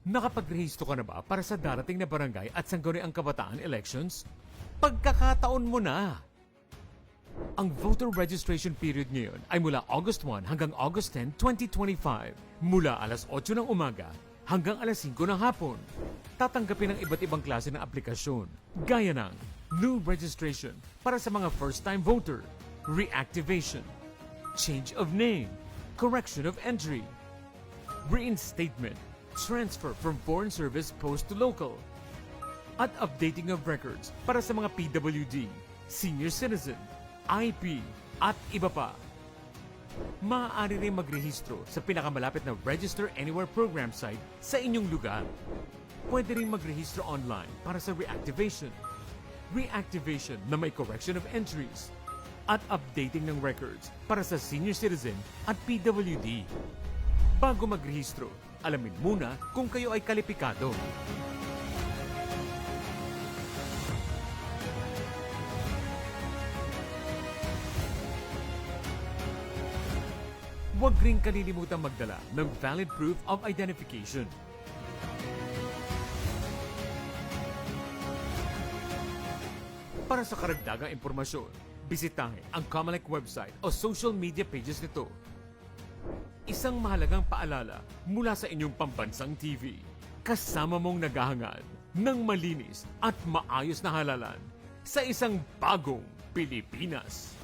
Nakapagrehistro ka na ba para sa darating na barangay at sangguniang kabataan elections? Pagkakataon mo na! Ang voter registration period ngayon ay mula August 1 hanggang August 10, 2025. Mula alas 8 ng umaga hanggang alas 5 ng hapon. Tatanggapin ng iba't ibang klase ng aplikasyon, gaya ng new registration para sa mga first-time voter, reactivation, change of name, correction of entry, reinstatement, transfer from foreign service post to local, at updating of records para sa mga PWD, senior citizen, IP, at iba pa. Maaari rin magrehistro sa pinakamalapit na Register Anywhere program site sa inyong lugar. Pwede rin magrehistro online para sa reactivation, reactivation na may correction of entries, at updating ng records para sa senior citizen at PWD. Bago magrehistro, alamin muna kung kayo ay kalipikado. Huwag ring kalilimutang magdala ng valid proof of identification. Para sa karagdagang impormasyon, bisitahin ang COMELEC website o social media pages nito. Isang mahalagang paalala mula sa inyong pambansang TV. Kasama mong naghahangad ng malinis at maayos na halalan sa isang bagong Pilipinas.